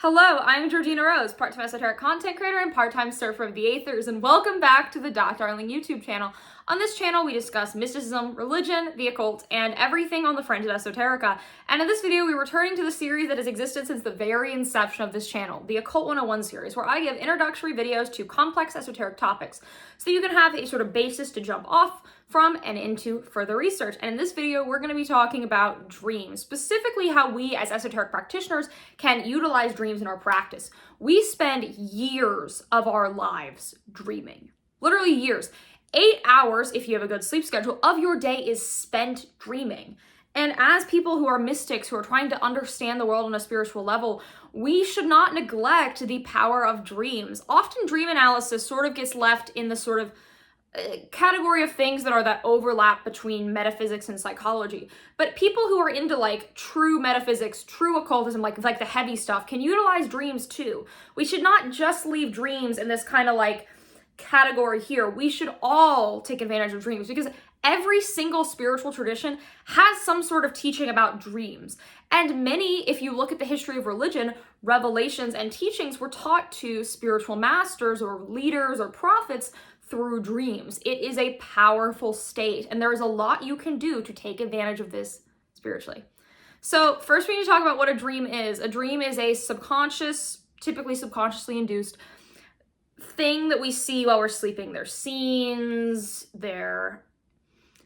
Hello, I'm Georgina Rose, part-time esoteric content creator and part-time surfer of the Aethers, and welcome back to the Darling YouTube channel. On this channel, we discuss mysticism, religion, the occult, and everything on the fringe of esoterica. And in this video, we're returning to the series that has existed since the very inception of this channel, the Occult 101 series, where I give introductory videos to complex esoteric topics, so you can have a sort of basis to jump off from and into further research. And in this video, we're going to be talking about dreams, specifically how we as esoteric practitioners can utilize dreams in our practice. We spend years of our lives dreaming, literally years. 8 hours, if you have a good sleep schedule, of your day is spent dreaming. And as people who are mystics, who are trying to understand the world on a spiritual level, we should not neglect the power of dreams. Often dream analysis sort of gets left in the sort of category of things that overlap between metaphysics and psychology. But people who are into like true metaphysics, true occultism, like the heavy stuff, can utilize dreams too. We should not just leave dreams in this kind of like category here. We should all take advantage of dreams because every single spiritual tradition has some sort of teaching about dreams. And many, if you look at the history of religion, revelations and teachings were taught to spiritual masters or leaders or prophets through dreams. It is a powerful state, and there is a lot you can do to take advantage of this spiritually. So first we need to talk about what a dream is. A dream is a subconscious, typically subconsciously induced thing that we see while we're sleeping. They're scenes, they're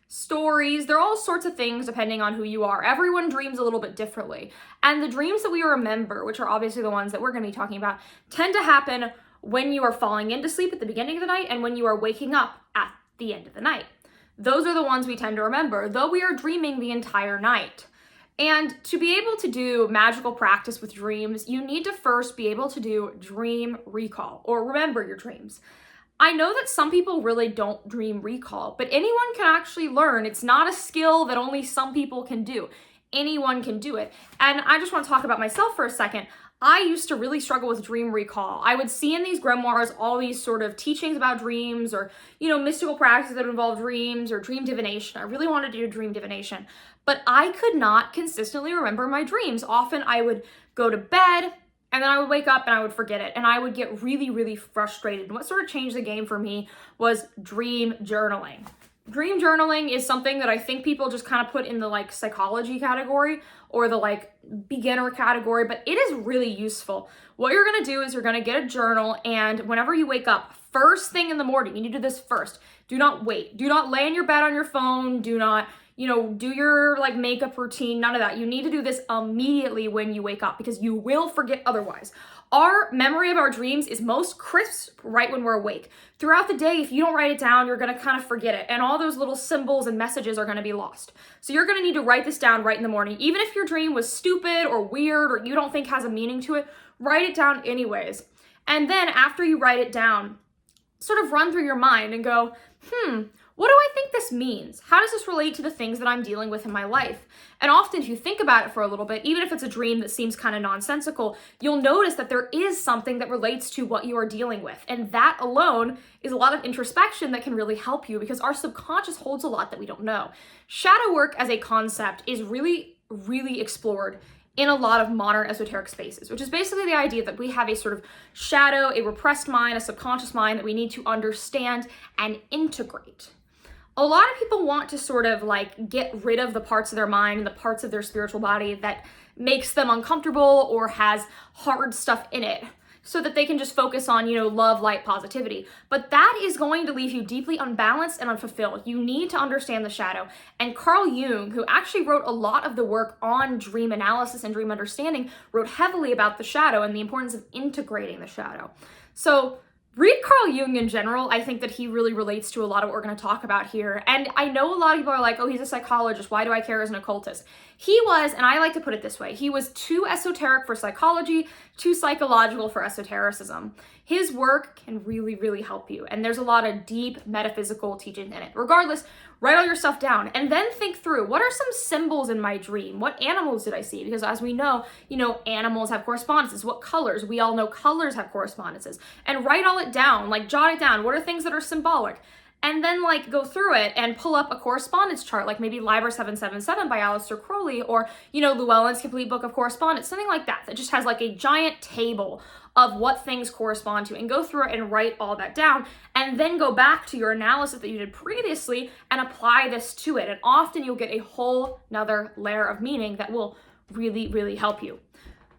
stories, they're all sorts of things depending on who you are. Everyone dreams a little bit differently. And the dreams that we remember, which are obviously the ones that we're going to be talking about, tend to happen when you are falling into sleep at the beginning of the night and when you are waking up at the end of the night. Those are the ones we tend to remember, though we are dreaming the entire night. And to be able to do magical practice with dreams, you need to first be able to do dream recall or remember your dreams. I know that some people really don't dream recall, but anyone can actually learn. It's not a skill that only some people can do. Anyone can do it. And I just want to talk about myself for a second. I used to really struggle with dream recall. I would see in these grimoires all these sort of teachings about dreams or, mystical practices that involve dreams or dream divination. I really wanted to do dream divination, but I could not consistently remember my dreams. Often I would go to bed and then I would wake up and I would forget it. And I would get really, really frustrated. And what sort of changed the game for me was dream journaling. Dream journaling is something that I think people just kind of put in the like psychology category or the like beginner category, but it is really useful. What you're going to do is you're going to get a journal, and whenever you wake up, first thing in the morning, you need to do this first. Do not wait. Do not lay in your bed on your phone. Do not, do your like makeup routine, none of that. You need to do this immediately when you wake up because you will forget otherwise. Our memory of our dreams is most crisp right when we're awake. Throughout the day, if you don't write it down, you're going to kind of forget it. And all those little symbols and messages are going to be lost. So you're going to need to write this down right in the morning. Even if your dream was stupid or weird or you don't think has a meaning to it, write it down anyways. And then after you write it down, sort of run through your mind and go, what do I think this means? How does this relate to the things that I'm dealing with in my life? And often if you think about it for a little bit, even if it's a dream that seems kind of nonsensical, you'll notice that there is something that relates to what you are dealing with. And that alone is a lot of introspection that can really help you because our subconscious holds a lot that we don't know. Shadow work as a concept is really, really explored in a lot of modern esoteric spaces, which is basically the idea that we have a sort of shadow, a repressed mind, a subconscious mind that we need to understand and integrate. A lot of people want to sort of like get rid of the parts of their mind and the parts of their spiritual body that makes them uncomfortable or has hard stuff in it so that they can just focus on, love, light, positivity. But that is going to leave you deeply unbalanced and unfulfilled. You need to understand the shadow. And Carl Jung, who actually wrote a lot of the work on dream analysis and dream understanding, wrote heavily about the shadow and the importance of integrating the shadow. So read Carl Jung in general. I think that he really relates to a lot of what we're going to talk about here. And I know a lot of people are like, oh, he's a psychologist. Why do I care as an occultist? He was, and I like to put it this way, he was too esoteric for psychology, too psychological for esotericism. His work can really, really help you. And there's a lot of deep metaphysical teaching in it. Regardless, write all your stuff down and then think through, what are some symbols in my dream? What animals did I see? Because as we know, animals have correspondences. What colors? We all know colors have correspondences. And write all it down, like jot it down. What are things that are symbolic? and then like go through it and pull up a correspondence chart, like maybe Liber 777 by Aleister Crowley, or, you know, Llewellyn's Complete Book of Correspondence, something like that, that just has like a giant table of what things correspond to, and go through it and write all that down, and then go back to your analysis that you did previously and apply this to it. And often you'll get a whole nother layer of meaning that will really, really help you.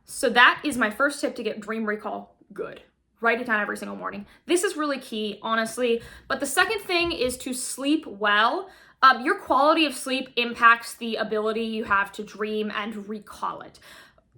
So that is my first tip to get dream recall good. Write it down every single morning. This is really key, honestly. But the second thing is to sleep well. Your quality of sleep impacts the ability you have to dream and recall it.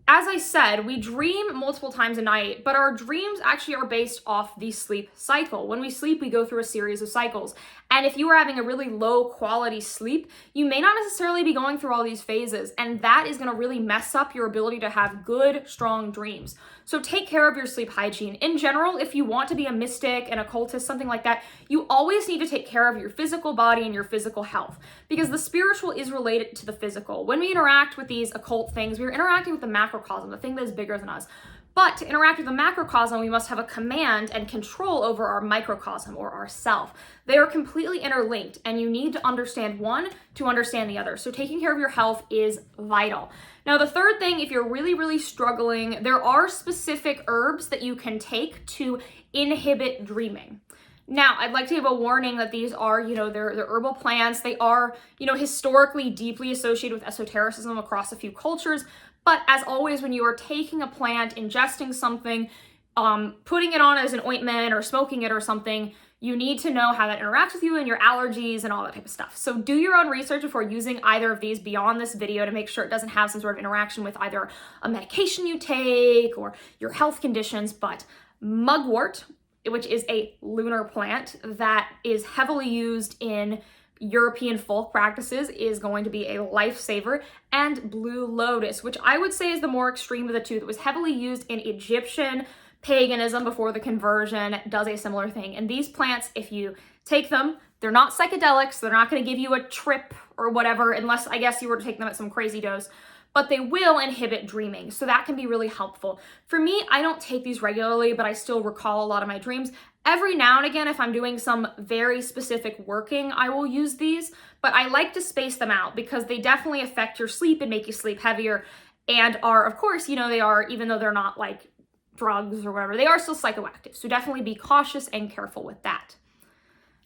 As I said, we dream multiple times a night, but our dreams actually are based off the sleep cycle. When we sleep, we go through a series of cycles. And if you are having a really low quality sleep, you may not necessarily be going through all these phases, and that is gonna really mess up your ability to have good, strong dreams. So take care of your sleep hygiene. In general, if you want to be a mystic, an occultist, something like that, you always need to take care of your physical body and your physical health, because the spiritual is related to the physical. When we interact with these occult things, we're interacting with the macrocosm, the thing that is bigger than us. But to interact with the macrocosm, we must have a command and control over our microcosm, or our self. They are completely interlinked, and you need to understand one to understand the other. So taking care of your health is vital. Now, the third thing, if you're really, really struggling, there are specific herbs that you can take to inhibit dreaming. Now, I'd like to give a warning that these are, you know, they're herbal plants. They are, you know, historically deeply associated with esotericism across a few cultures. But as always, when you are taking a plant, ingesting something, putting it on as an ointment or smoking it or something, you need to know how that interacts with you and your allergies and all that type of stuff. So do your own research before using either of these beyond this video to make sure it doesn't have some sort of interaction with either a medication you take or your health conditions. But mugwort, which is a lunar plant that is heavily used in European folk practices, is going to be a lifesaver. And blue lotus, which I would say is the more extreme of the two, that was heavily used in Egyptian paganism before the conversion, does a similar thing. And these plants, if you take them, they're not psychedelics, they're not going to give you a trip or whatever, unless I guess you were to take them at some crazy dose, but they will inhibit dreaming. So that can be really helpful. For me, I don't take these regularly, but I still recall a lot of my dreams. Every now and again, if I'm doing some very specific working, I will use these, but I like to space them out because they definitely affect your sleep and make you sleep heavier, and are, of course, you know, they are, even though they're not like drugs or whatever, they are still psychoactive. So definitely be cautious and careful with that.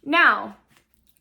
Now,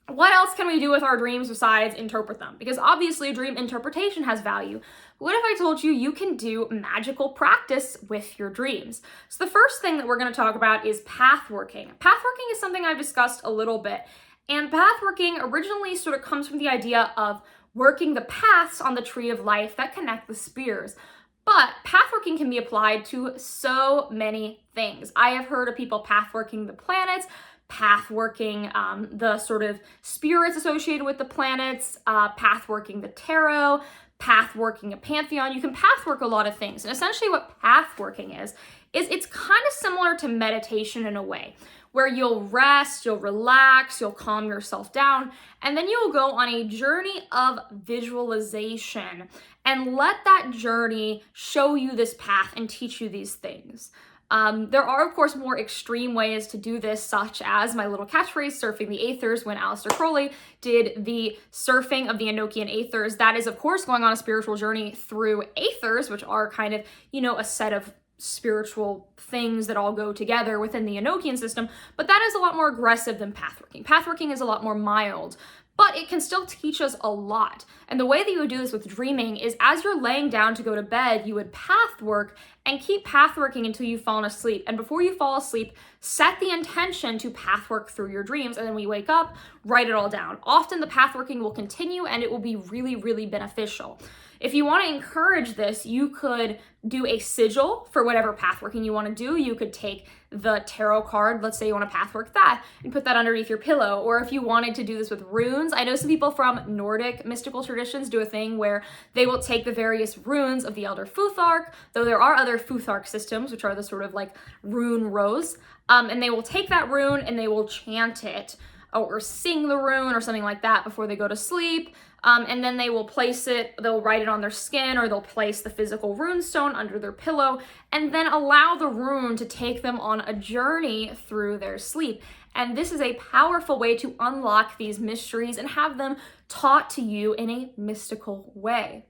what else can we do with our dreams besides interpret them? Because obviously dream interpretation has value. What if I told you you can do magical practice with your dreams? So the first thing that we're going to talk about is path working. Path working is something I've discussed a little bit. And path working originally sort of comes from the idea of working the paths on the tree of life that connect the spheres. But path working can be applied to so many things. I have heard of people path working the planets, path working the sort of spirits associated with the planets, path working the tarot, path working a pantheon. You can path work a lot of things. And essentially what path working is it's kind of similar to meditation in a way, where you'll rest, you'll relax, you'll calm yourself down, and then you'll go on a journey of visualization and let that journey show you this path and teach you these things. There are, of course, more extreme ways to do this, such as my little catchphrase, surfing the aethers, when Aleister Crowley did the surfing of the Enochian aethers. That is, of course, going on a spiritual journey through aethers, which are kind of, you know, a set of spiritual things that all go together within the Enochian system, but that is a lot more aggressive than pathworking. Pathworking is a lot more mild, but it can still teach us a lot. And the way that you would do this with dreaming is, as you're laying down to go to bed, you would path work and keep path working until you've fallen asleep. And before you fall asleep, set the intention to path work through your dreams. And then when you wake up, write it all down. Often the path working will continue and it will be really, really beneficial. If you want to encourage this, you could do a sigil for whatever path working you want to do. You could take the tarot card, let's say you want to path work that, and put that underneath your pillow. Or if you wanted to do this with runes, I know some people from Nordic mystical traditions do a thing where they will take the various runes of the Elder Futhark, though there are other Futhark systems, which are the sort of like rune rows, and they will take that rune and they will chant it or sing the rune or something like that before they go to sleep. And then they will place it, they'll write it on their skin, or they'll place the physical rune stone under their pillow, and then allow the rune to take them on a journey through their sleep. And this is a powerful way to unlock these mysteries and have them taught to you in a mystical way.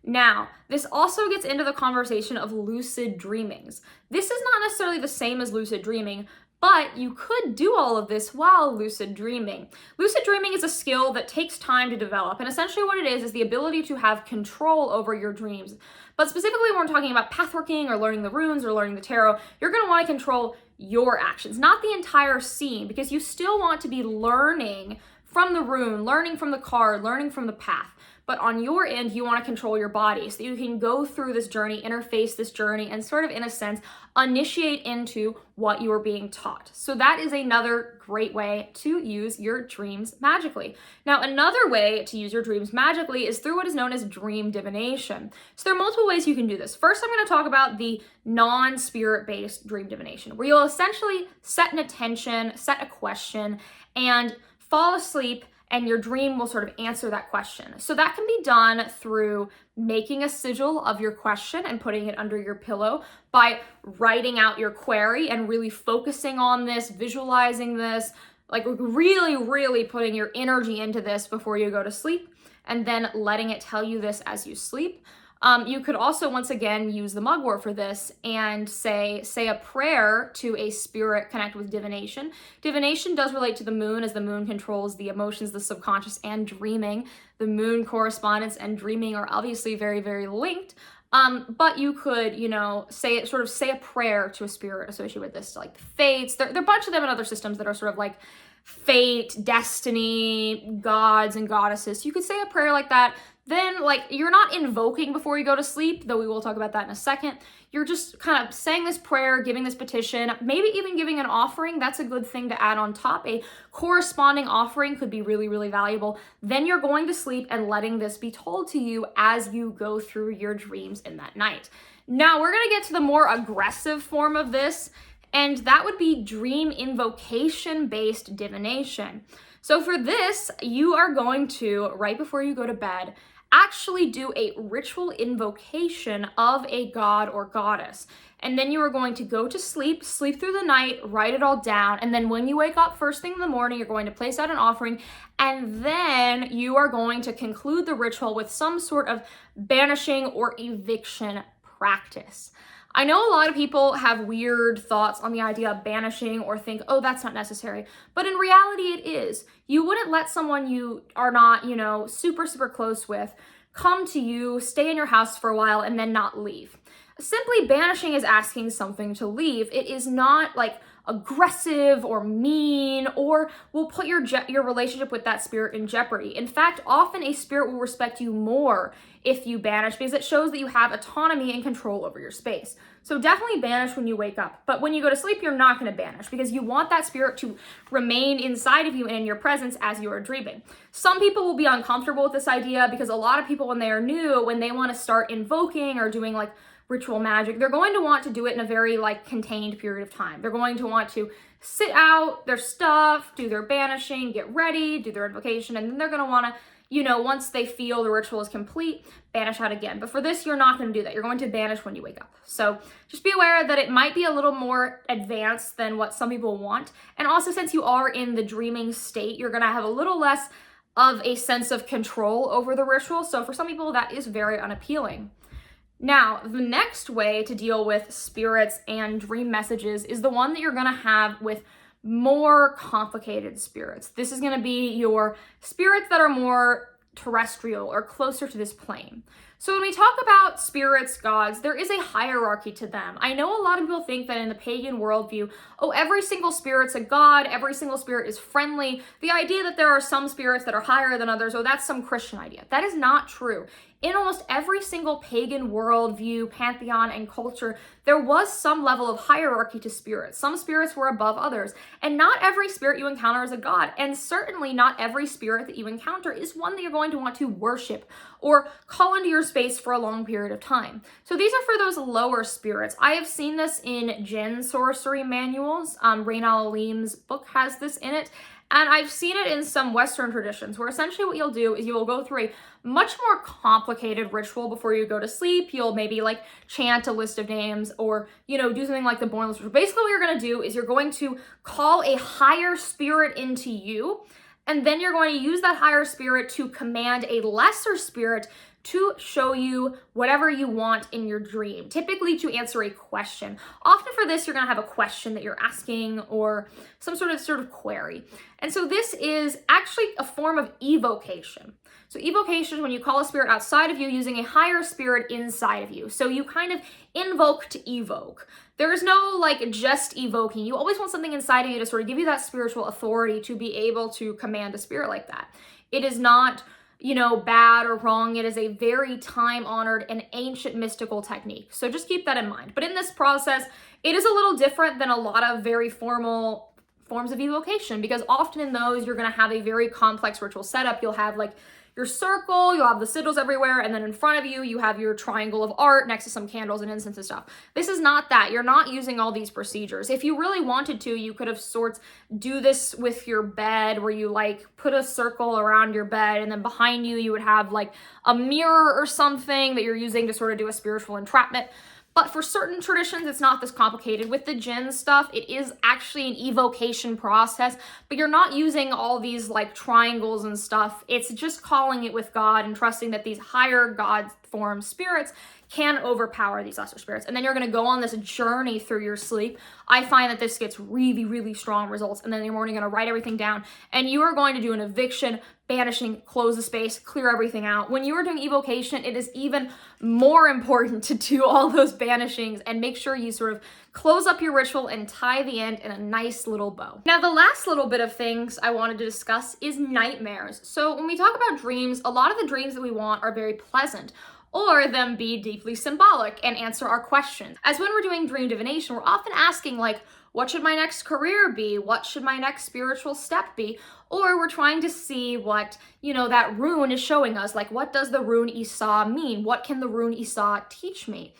Now, this also gets into the conversation of lucid dreamings. This is not necessarily the same as lucid dreaming, but you could do all of this while lucid dreaming. Lucid dreaming is a skill that takes time to develop, and essentially what it is the ability to have control over your dreams. But specifically when we're talking about pathworking or learning the runes or learning the tarot, you're going to want to control your actions, not the entire scene, because you still want to be learning from the rune, learning from the card, learning from the path. But on your end, you want to control your body so that you can go through this journey, interface this journey, and sort of, in a sense, initiate into what you are being taught. So that is another great way to use your dreams magically. Now, another way to use your dreams magically is through what is known as dream divination. So there are multiple ways you can do this. First, I'm going to talk about the non-spirit-based dream divination, where you'll essentially set an intention, set a question, and fall asleep, and your dream will sort of answer that question. So that can be done through making a sigil of your question and putting it under your pillow, by writing out your query and really focusing on this, visualizing this, like really putting your energy into this before you go to sleep, and then letting it tell you this as you sleep. You could also, once again, use the mugwort for this and say a prayer to a spirit connected with divination. Divination does relate to the moon, as the moon controls the emotions, the subconscious, and dreaming. The moon correspondence and dreaming are obviously very linked. But you could, say a prayer to a spirit associated with this, like the fates. There are a bunch of them in other systems that are sort of like fate, destiny, gods and goddesses. You could say a prayer like that. Then, you're not invoking before you go to sleep, though we will talk about that in a second. You're just kind of saying this prayer, giving this petition, maybe even giving an offering. That's a good thing to add on top. A corresponding offering could be really valuable. Then you're going to sleep and letting this be told to you as you go through your dreams in that night. Now, we're going to get to the more aggressive form of this, and that would be dream invocation-based divination. So for this, you are going to, right before you go to bed, actually do a ritual invocation of a god or goddess. And then you are going to go to sleep through the night, write it all down, and then when you wake up first thing in the morning, you're going to place out an offering, and then you are going to conclude the ritual with some sort of banishing or eviction practice. I know a lot of people have weird thoughts on the idea of banishing or think, oh, that's not necessary. But in reality, it is. You wouldn't let someone you are not, super close with come to you, stay in your house for a while, and then not leave. Simply banishing is asking something to leave. It is not aggressive or mean, or will put your relationship with that spirit in jeopardy. In fact, often a spirit will respect you more if you banish, because it shows that you have autonomy and control over your space. So definitely banish when you wake up. But when you go to sleep, you're not going to banish, because you want that spirit to remain inside of you and in your presence as you are dreaming. Some people will be uncomfortable with this idea, because a lot of people, when they are new, when they want to start invoking or doing ritual magic, they're going to want to do it in a very contained period of time. They're going to want to sit out their stuff, do their banishing, get ready, do their invocation, and then they're going to want to, once they feel the ritual is complete, banish out again. But for this, you're not going to do that. You're going to banish when you wake up. So just be aware that it might be a little more advanced than what some people want. And also, since you are in the dreaming state, you're going to have a little less of a sense of control over the ritual. So for some people, that is very unappealing. Now, the next way to deal with spirits and dream messages is the one that you're going to have with more complicated spirits. This is going to be your spirits that are more terrestrial or closer to this plane. So when we talk about spirits, gods, there is a hierarchy to them. I know a lot of people think that in the pagan worldview, every single spirit's a god, every single spirit is friendly. The idea that there are some spirits that are higher than others, that's some Christian idea. That is not true. In almost every single pagan worldview, pantheon, and culture, there was some level of hierarchy to spirits. Some spirits were above others, and not every spirit you encounter is a god, and certainly not every spirit that you encounter is one that you're going to want to worship or call into your space for a long period of time. So these are for those lower spirits. I have seen this in Jinn sorcery manuals. Raina Alim's book has this in it. And I've seen it in some Western traditions where essentially what you'll do is you will go through a much more complicated ritual before you go to sleep. You'll maybe like chant a list of names or, you know, do something like the born list. Basically what you're going to do is you're going to call a higher spirit into you, and then you're going to use that higher spirit to command a lesser spirit to show you whatever you want in your dream, typically to answer a question. Often for this, you're gonna have a question that you're asking or some sort of query. And so this is actually a form of evocation. So evocation is when you call a spirit outside of you using a higher spirit inside of you. So you kind of invoke to evoke. There's no like just evoking. You always want something inside of you to sort of give you that spiritual authority to be able to command a spirit like that. It is not, you know, bad or wrong. It is a very time-honored and ancient mystical technique. So just keep that in mind. But in this process, it is a little different than a lot of very formal forms of evocation, because often in those, you're gonna have a very complex ritual setup. You'll have like your circle, you'll have the sigils everywhere, and then in front of you, you have your triangle of art next to some candles and incense and stuff. This is not that. You're not using all these procedures. If you really wanted to, you could have sorts do this with your bed, where you like put a circle around your bed, and then behind you, you would have like a mirror or something that you're using to sort of do a spiritual entrapment. But for certain traditions, it's not this complicated. With the jinn stuff, it is actually an evocation process, but you're not using all these like triangles and stuff. It's just calling it with God and trusting that these higher God form spirits can overpower these lesser spirits. And then you're going to go on this journey through your sleep. I find that this gets really, really strong results. And then in the morning, you're going to write everything down, and you are going to do an eviction, banishing, close the space, clear everything out. When you are doing evocation, it is even more important to do all those banishings and make sure you sort of close up your ritual and tie the end in a nice little bow. Now, the last little bit of things I wanted to discuss is nightmares. So when we talk about dreams, a lot of the dreams that we want are very pleasant, or them be deeply symbolic and answer our questions. As when we're doing dream divination, we're often asking like, what should my next career be? What should my next spiritual step be? Or we're trying to see what, you know, that rune is showing us. Like, what does the rune Isa mean? What can the rune Isa teach me?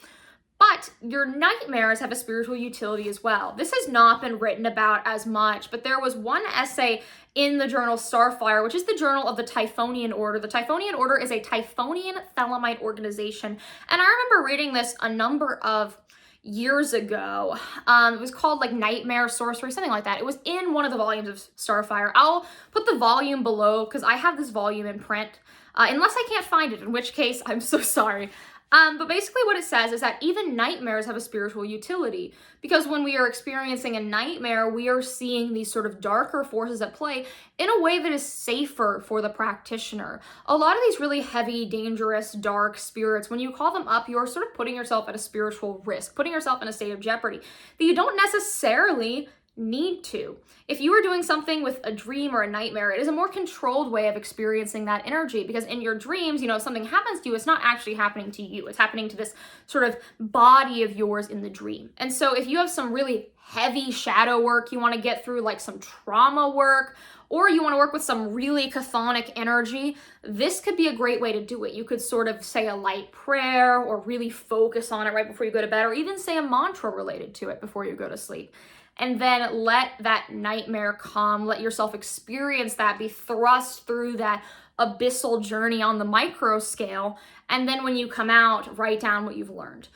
But your nightmares have a spiritual utility as well. This has not been written about as much, but there was one essay in the journal Starfire, which is the journal of the Typhonian Order. The Typhonian Order is a Typhonian Thelemite organization. And I remember reading this a number of years ago. It was called like Nightmare Sorcery, something like that. It was in one of the volumes of Starfire. I'll put the volume below because I have this volume in print, unless I can't find it, in which case I'm so sorry. But basically what it says is that even nightmares have a spiritual utility, because when we are experiencing a nightmare, we are seeing these sort of darker forces at play in a way that is safer for the practitioner. A lot of these really heavy, dangerous, dark spirits, when you call them up, you're sort of putting yourself at a spiritual risk, putting yourself in a state of jeopardy that you don't necessarily need to. If you are doing something with a dream or a nightmare, it is a more controlled way of experiencing that energy, because in your dreams, you know, if something happens to you, it's not actually happening to you. It's happening to this sort of body of yours in the dream. And so if you have some really heavy shadow work you want to get through, like some trauma work, or you want to work with some really chthonic energy, this could be a great way to do it. You could sort of say a light prayer or really focus on it right before you go to bed, or even say a mantra related to it before you go to sleep. And then let that nightmare come, let yourself experience that, be thrust through that abyssal journey on the micro scale. And then when you come out, write down what you've learned.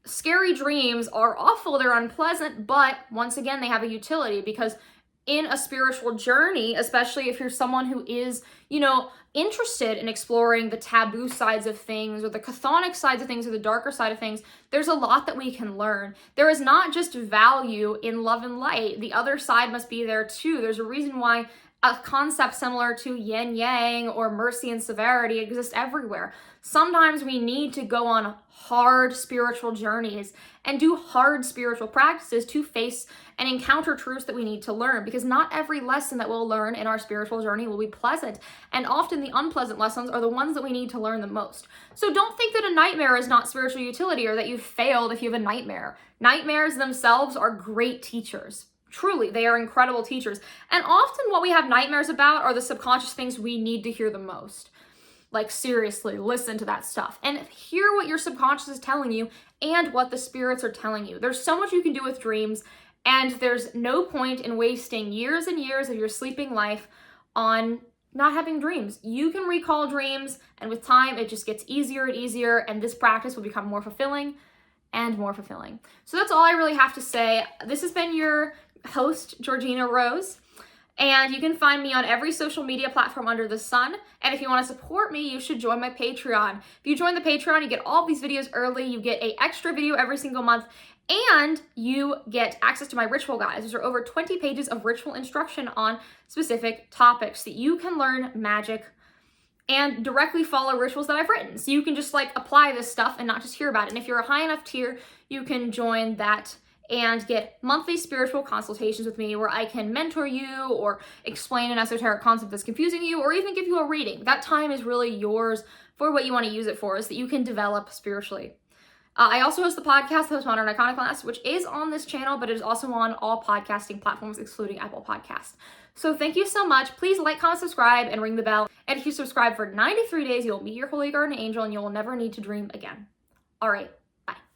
Scary dreams are awful, they're unpleasant, but once again, they have a utility, because in a spiritual journey, especially if you're someone who is, you know, interested in exploring the taboo sides of things, or the chthonic sides of things, or the darker side of things, there's a lot that we can learn. There is not just value in love and light. The other side must be there too. There's a reason why a concept similar to yin yang or mercy and severity exists everywhere. Sometimes we need to go on hard spiritual journeys and do hard spiritual practices to face and encounter truths that we need to learn, because not every lesson that we'll learn in our spiritual journey will be pleasant. And often the unpleasant lessons are the ones that we need to learn the most. So don't think that a nightmare is not spiritual utility, or that you've failed if you have a nightmare. Nightmares themselves are great teachers. Truly, they are incredible teachers. And often what we have nightmares about are the subconscious things we need to hear the most. Like, seriously, listen to that stuff and hear what your subconscious is telling you and what the spirits are telling you. There's so much you can do with dreams. And there's no point in wasting years and years of your sleeping life on not having dreams. You can recall dreams, and with time, it just gets easier and easier, and this practice will become more fulfilling and more fulfilling. So that's all I really have to say. This has been your host, Georgina Rose, and you can find me on every social media platform under the sun. And if you want to support me, you should join my Patreon. If you join the Patreon, you get all these videos early, you get an extra video every single month, and you get access to my ritual guides. There are over 20 pages of ritual instruction on specific topics that you can learn magic and directly follow rituals that I've written. So you can just like apply this stuff and not just hear about it. And if you're a high enough tier, you can join that and get monthly spiritual consultations with me where I can mentor you or explain an esoteric concept that's confusing you or even give you a reading. That time is really yours for what you want to use it for, is that you can develop spiritually. I also host the podcast, the Postmodern Iconoclast, which is on this channel, but it is also on all podcasting platforms, excluding Apple Podcasts. So thank you so much. Please like, comment, subscribe, and ring the bell. And if you subscribe for 93 days, you'll meet your holy guardian angel and you will never need to dream again. All right.